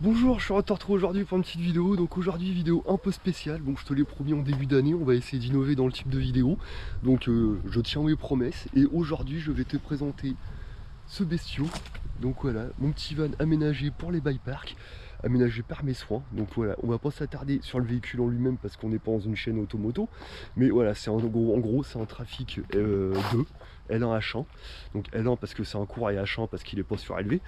Bonjour, je suis te retrouver aujourd'hui pour une petite vidéo. Donc aujourd'hui vidéo un peu spéciale. Bon, je te l'ai promis en début d'année, on va essayer d'innover dans le type de vidéo. Donc je tiens mes promesses. Et aujourd'hui je vais te présenter ce bestiau. Donc voilà, mon petit van aménagé pour les bike parks, aménagé par mes soins. Donc voilà, on va pas s'attarder sur le véhicule en lui-même parce qu'on n'est pas dans une chaîne automoto. Mais voilà, c'est en gros c'est un trafic 2, L1 H1. Donc L1 parce que c'est un court et H1 parce qu'il est pas surélevé.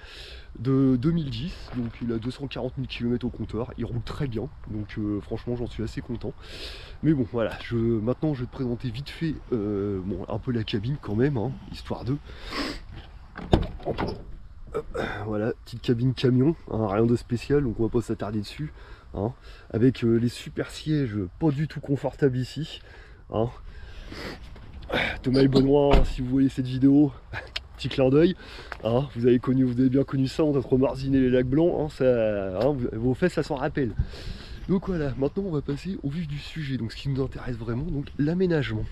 De 2010, donc il a 240 000 km au compteur, il roule très bien, donc franchement j'en suis assez content. Mais bon voilà, maintenant je vais te présenter vite fait bon, un peu la cabine quand même, hein, histoire de... Voilà, petite cabine camion, hein, rien de spécial, donc on va pas s'attarder dessus. Hein, avec les super sièges, pas du tout confortables ici. Hein. Thomas et Benoît, si vous voyez cette vidéo, petit clin d'œil. Hein, vous avez bien connu ça entre Marzine et les lacs blancs. Hein, ça, hein, vos fesses, ça s'en rappelle. Donc voilà, maintenant on va passer au vif du sujet. Donc ce qui nous intéresse vraiment, donc l'aménagement.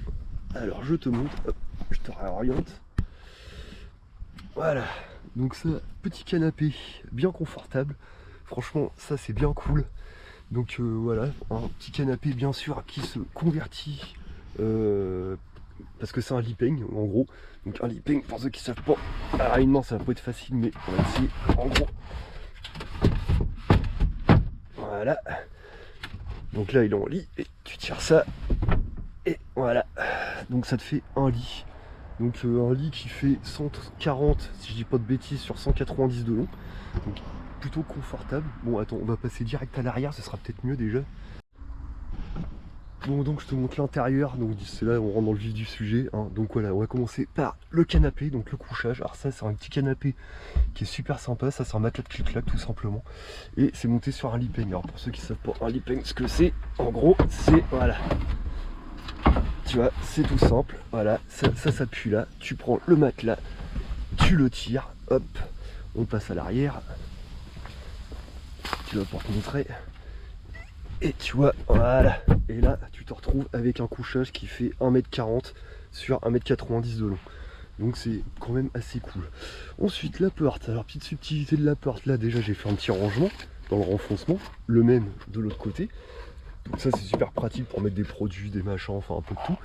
Alors je te montre, hop, je te réoriente. Voilà, donc ça, petit canapé bien confortable. Franchement, ça c'est bien cool. Donc voilà, un petit canapé bien sûr qui se convertit parce que c'est un lipeng en gros. Donc un lipeng, pour ceux qui savent pas, rapidement ça va pas être facile, mais on va essayer en gros. Voilà. Donc là il est en lit et tu tires ça et voilà. Donc ça te fait un lit. Donc un lit qui fait 140, si je dis pas de bêtises, sur 190 de long. Donc plutôt confortable. Bon attends, on va passer direct à l'arrière, ce sera peut-être mieux déjà. Bon, donc je te montre l'intérieur, donc c'est là on rentre dans le vif du sujet. Hein. Donc voilà, on va commencer par le canapé, donc le couchage. Alors ça c'est un petit canapé qui est super sympa, ça c'est un matelas de clic-clac tout simplement. Et c'est monté sur un lipeng. Alors pour ceux qui savent pas un lipeng ce que c'est, en gros c'est, voilà. Tu vois, c'est tout simple, voilà, ça s'appuie là, tu prends le matelas, tu le tires, hop, on passe à l'arrière. Tu vas pouvoir te montrer. Et tu vois, voilà, et là tu te retrouves avec un couchage qui fait 1m40 sur 1m90 de long. Donc c'est quand même assez cool. Ensuite la porte, alors petite subtilité de la porte, là déjà j'ai fait un petit rangement dans le renfoncement, le même de l'autre côté. Donc ça c'est super pratique pour mettre des produits, des machins, enfin un peu de tout.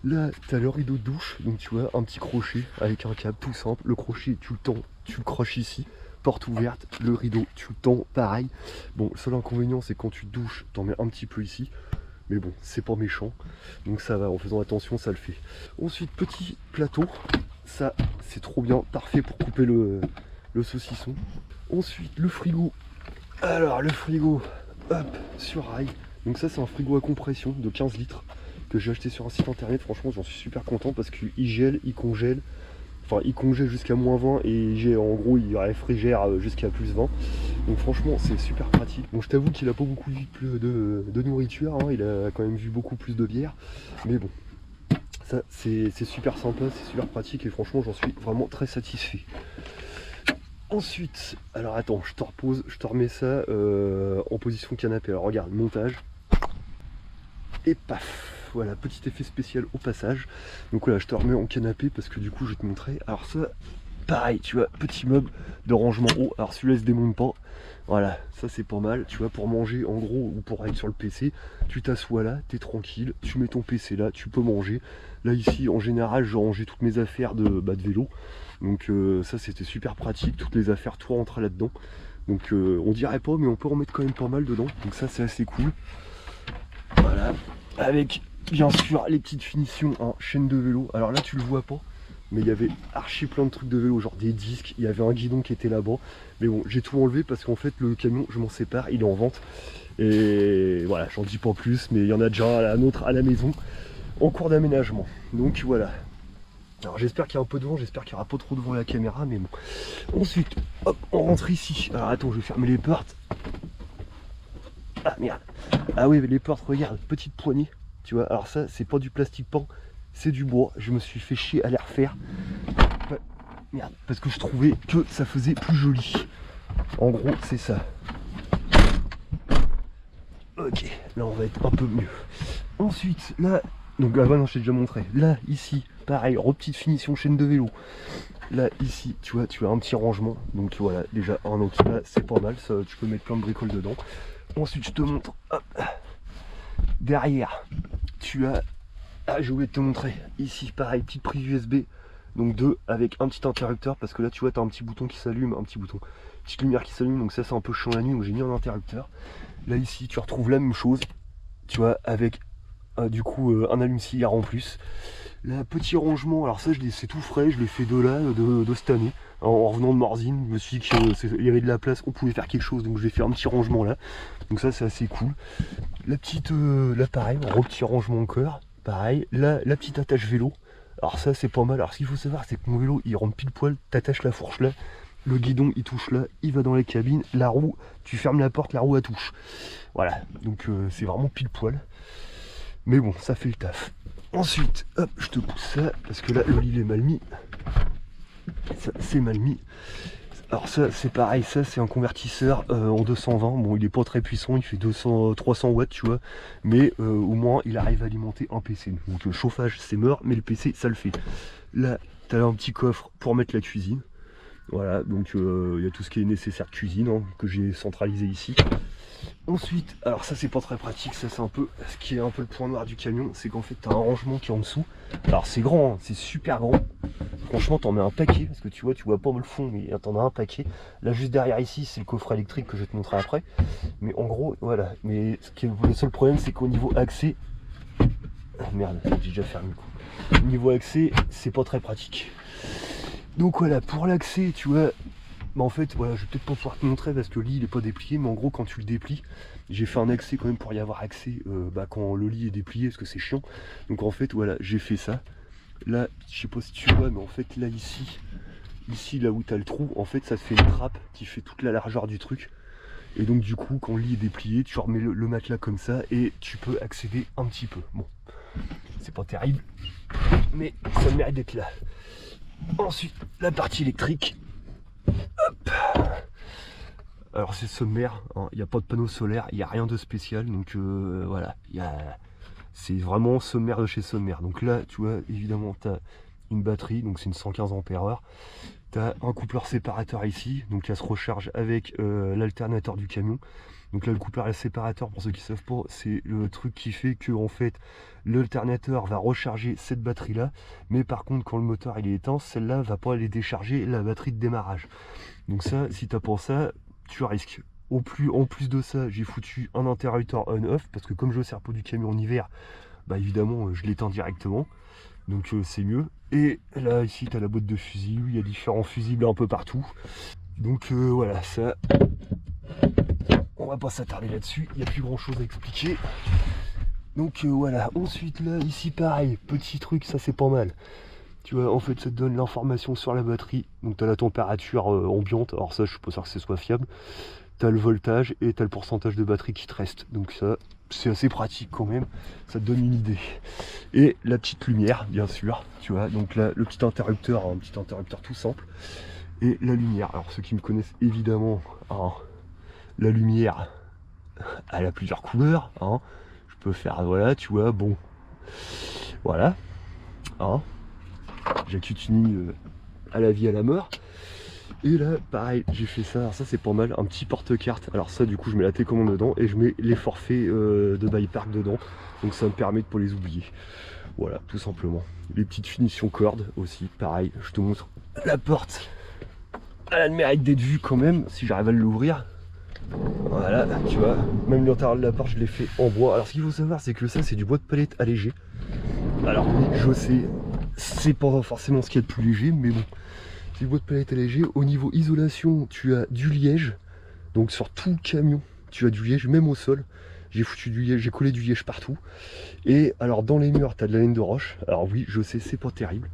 Là tu as le rideau de douche, donc tu vois un petit crochet avec un câble tout simple. Le crochet tu le tends, tu le croches ici. Porte ouverte, le rideau, tu le tends, pareil. Bon, le seul inconvénient, c'est quand tu te douches, t'en mets un petit peu ici. Mais bon, c'est pas méchant. Donc ça va, en faisant attention, ça le fait. Ensuite, petit plateau. Ça, c'est trop bien, parfait pour couper le saucisson. Ensuite, le frigo. Alors, le frigo, hop, sur rail. Donc ça, c'est un frigo à compression de 15 litres que j'ai acheté sur un site internet. Franchement, j'en suis super content parce qu'il gèle, il congèle. Enfin, il congèle jusqu'à moins 20 et en gros il réfrigère jusqu'à plus 20. Donc franchement c'est super pratique. Bon, je t'avoue qu'il a pas beaucoup vu de nourriture, hein. Il a quand même vu beaucoup plus de bière. Mais bon, ça c'est super sympa, c'est super pratique et franchement j'en suis vraiment très satisfait. Ensuite, alors attends, je te repose, je te remets ça en position canapé. Alors regarde, montage. Et paf! Voilà, petit effet spécial au passage. Donc voilà, je te remets en canapé parce que du coup je vais te montrer. Alors ça, pareil, tu vois, petit meuble de rangement haut. Alors celui-là il se démonte pas. Voilà, ça c'est pas mal. Tu vois, pour manger en gros ou pour être sur le PC, tu t'assois là, t'es tranquille, tu mets ton PC là, tu peux manger. Là ici, en général, je rangeais toutes mes affaires de vélo. Donc ça c'était super pratique, toutes les affaires, tout rentrait là-dedans. Donc on dirait pas, mais on peut en mettre quand même pas mal dedans. Donc ça c'est assez cool. Voilà, avec bien sûr les petites finitions en chaîne de vélo. Alors là tu le vois pas, mais il y avait archi plein de trucs de vélo, genre des disques, il y avait un guidon qui était là-bas. Mais bon, j'ai tout enlevé parce qu'en fait le camion, je m'en sépare, il est en vente. Et voilà, j'en dis pas plus, mais il y en a déjà un autre à la maison en cours d'aménagement. Donc voilà. Alors j'espère qu'il y a un peu de vent, j'espère qu'il n'y aura pas trop de vent à la caméra, mais bon. Ensuite, hop, on rentre ici. Alors attends, je vais fermer les portes. Ah merde. Ah oui, les portes, regarde, petite poignée. Tu vois, alors ça, c'est pas du plastique pan, c'est du bois. Je me suis fait chier à les refaire. Merde, parce que je trouvais que ça faisait plus joli. En gros, c'est ça. Ok, là on va être un peu mieux. Ensuite, là, donc ah bah non, je t'ai déjà montré. Là, ici, pareil, petite finition chaîne de vélo. Là, ici, tu vois, tu as un petit rangement. Donc voilà, déjà, donc là, c'est pas mal. Ça, tu peux mettre plein de bricoles dedans. Ensuite, je te montre. Hop. Derrière, tu as... Ah, j'ai oublié de te montrer. Ici, pareil, petite prise USB. Donc deux, avec un petit interrupteur. Parce que là, tu vois, tu as un petit bouton qui s'allume. Un petit bouton. Petite lumière qui s'allume. Donc ça, c'est un peu chiant la nuit. Donc j'ai mis un interrupteur. Là, ici, tu retrouves la même chose. Tu vois, avec du coup un allume-cigare en plus. Là, petit rangement, alors ça c'est tout frais, je l'ai fait de cette année. En revenant de Morzine, je me suis dit qu'il y avait de la place, on pouvait faire quelque chose, donc je vais faire un petit rangement là. Donc ça c'est assez cool. La petite, là pareil, un petit rangement encore, pareil. Là, la petite attache vélo, alors ça c'est pas mal. Alors ce qu'il faut savoir, c'est que mon vélo il rentre pile poil, t'attaches la fourche là, le guidon il touche là, il va dans la cabine, la roue, tu fermes la porte, la roue elle touche. Voilà, donc c'est vraiment pile poil. Mais bon, ça fait le taf. Ensuite, hop, je te pousse ça, parce que là, le lit est mal mis. Ça, c'est mal mis. Alors ça, c'est pareil, ça, c'est un convertisseur en 220. Bon, il est pas très puissant, il fait 300 watts, tu vois. Mais au moins, il arrive à alimenter un PC. Donc le chauffage, c'est mort, mais le PC, ça le fait. Là, tu as un petit coffre pour mettre la cuisine. Voilà, donc il y a tout ce qui est nécessaire de cuisine, hein, que j'ai centralisé ici. Ensuite, alors ça c'est pas très pratique, ça c'est un peu ce qui est un peu le point noir du camion, c'est qu'en fait tu as un rangement qui est en dessous. Alors c'est grand, hein, c'est super grand. Franchement t'en mets un paquet, parce que tu vois pas le fond, mais t'en as un paquet. Là juste derrière ici c'est le coffret électrique que je vais te montrer après. Mais en gros, voilà. Mais le seul problème c'est qu'au niveau accès... Merde, j'ai déjà fermé le coup. Au niveau accès, c'est pas très pratique. Donc voilà, pour l'accès, tu vois... Bah en fait, voilà, je vais peut-être pas pouvoir te montrer parce que le lit il est pas déplié, mais en gros quand tu le déplies, j'ai fait un accès quand même pour y avoir accès quand le lit est déplié parce que c'est chiant. Donc en fait voilà, j'ai fait ça. Là, je sais pas si tu vois, mais en fait là ici là où tu as le trou, en fait ça te fait une trappe qui fait toute la largeur du truc. Et donc du coup quand le lit est déplié, tu remets le matelas comme ça et tu peux accéder un petit peu. Bon, c'est pas terrible, mais ça mérite d'être là. Ensuite, la partie électrique. Hop. Alors c'est sommaire, hein, il n'y a pas de panneau solaire, il n'y a rien de spécial, donc voilà, c'est vraiment sommaire de chez sommaire. Donc là, tu vois, évidemment, tu as une batterie, donc c'est une 115 ampères-heure. Tu as un coupleur séparateur ici, donc elle se recharge avec l'alternateur du camion. Donc là, le coupleur et séparateur, pour ceux qui ne savent pas, c'est le truc qui fait que en fait, l'alternateur va recharger cette batterie-là, mais par contre, quand le moteur il est éteint, celle-là va pas aller décharger la batterie de démarrage. Donc ça, si tu as pour ça, tu risques. En plus de ça, j'ai foutu un interrupteur on-off, parce que comme je sers pas du camion en hiver, bah évidemment, je l'éteins directement. Donc c'est mieux. Et là, ici, tu as la boîte de fusibles, il y a différents fusibles un peu partout. Donc voilà, ça... On va pas s'attarder là-dessus, il n'y a plus grand chose à expliquer. Donc voilà, ensuite là, ici pareil, petit truc, ça c'est pas mal. Tu vois, en fait ça te donne l'information sur la batterie. Donc tu as la température ambiante, alors ça je suis pas sûr que ce soit fiable. Tu as le voltage et tu as le pourcentage de batterie qui te reste. Donc ça, c'est assez pratique quand même, ça te donne une idée. Et la petite lumière, bien sûr, tu vois, donc là le petit interrupteur, un petit interrupteur tout simple. Et la lumière, alors ceux qui me connaissent évidemment, hein, la lumière, elle a plusieurs couleurs, hein. Je peux faire, voilà, tu vois, bon, voilà, hein. J'accutune à la vie, à la mort. Et là, pareil, j'ai fait ça, alors ça c'est pas mal, un petit porte-carte. Alors ça, du coup, je mets la télécommande dedans et je mets les forfaits de Buy Park dedans. Donc ça me permet de pas les oublier. Voilà, tout simplement. Les petites finitions cordes aussi, pareil, je te montre la porte. Elle a le mérite d'être vue quand même, si j'arrive à l'ouvrir. Voilà, tu vois, même l'intérieur de la porte, je l'ai fait en bois. Alors ce qu'il faut savoir, c'est que ça, c'est du bois de palette allégé. Alors oui, je sais, c'est pas forcément ce qu'il y a de plus léger, mais bon, c'est du bois de palette allégé. Au niveau isolation, tu as du liège. Donc sur tout le camion, tu as du liège, même au sol. J'ai foutu du liège, j'ai collé du liège partout. Et alors dans les murs, tu as de la laine de roche. Alors oui, je sais, c'est pas terrible.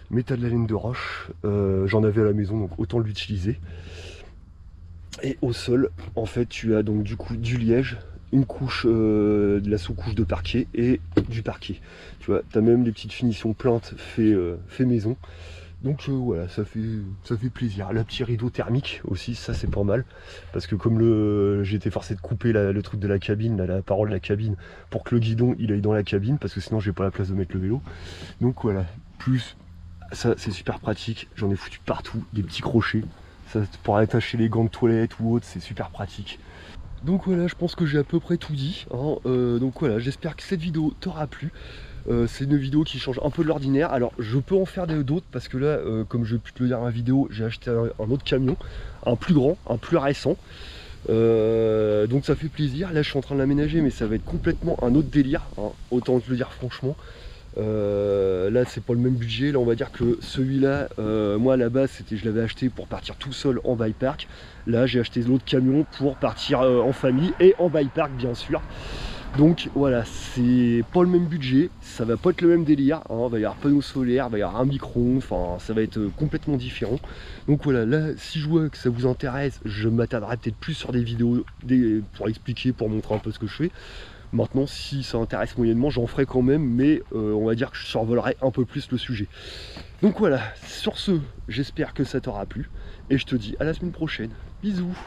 Mais tu as de la laine de roche. J'en avais à la maison, donc autant l'utiliser. Et au sol, en fait, tu as donc du coup du liège, une couche, de la sous-couche de parquet et du parquet. Tu vois, tu as même des petites finitions plaintes fait maison. Donc voilà, ça fait plaisir. La petite rideau thermique aussi, ça c'est pas mal. Parce que comme j'ai été forcé de couper le truc de la cabine, la parole de la cabine, pour que le guidon il aille dans la cabine, parce que sinon j'ai pas la place de mettre le vélo. Donc voilà, Plus, ça c'est super pratique, j'en ai foutu partout, des petits crochets. Ça pour attacher les gants de toilette ou autre, c'est super pratique. Donc voilà, je pense que j'ai à peu près tout dit, hein. Donc voilà, j'espère que cette vidéo t'aura plu. C'est une vidéo qui change un peu de l'ordinaire. Alors je peux en faire d'autres parce que là, comme je peux te le dire dans la vidéo, j'ai acheté un autre camion, un plus grand, un plus récent. Donc ça fait plaisir. Là je suis en train de l'aménager, mais ça va être complètement un autre délire, hein, autant te le dire franchement. Là c'est pas le même budget. Là on va dire que celui-là, moi à la base je l'avais acheté pour partir tout seul en bike park. Là j'ai acheté l'autre camion pour partir en famille et en bike park bien sûr. Donc voilà, c'est pas le même budget, ça va pas être le même délire, hein. Il va y avoir panneau solaire, il va y avoir un micro-ondes, enfin ça va être complètement différent. Donc voilà, là si je vois que ça vous intéresse, je m'attarderai peut-être plus sur des vidéos pour expliquer, pour montrer un peu ce que je fais. Maintenant si ça intéresse moyennement, j'en ferai quand même, mais on va dire que je survolerai un peu plus le sujet. Donc voilà, sur ce, j'espère que ça t'aura plu, et je te dis à la semaine prochaine. Bisous.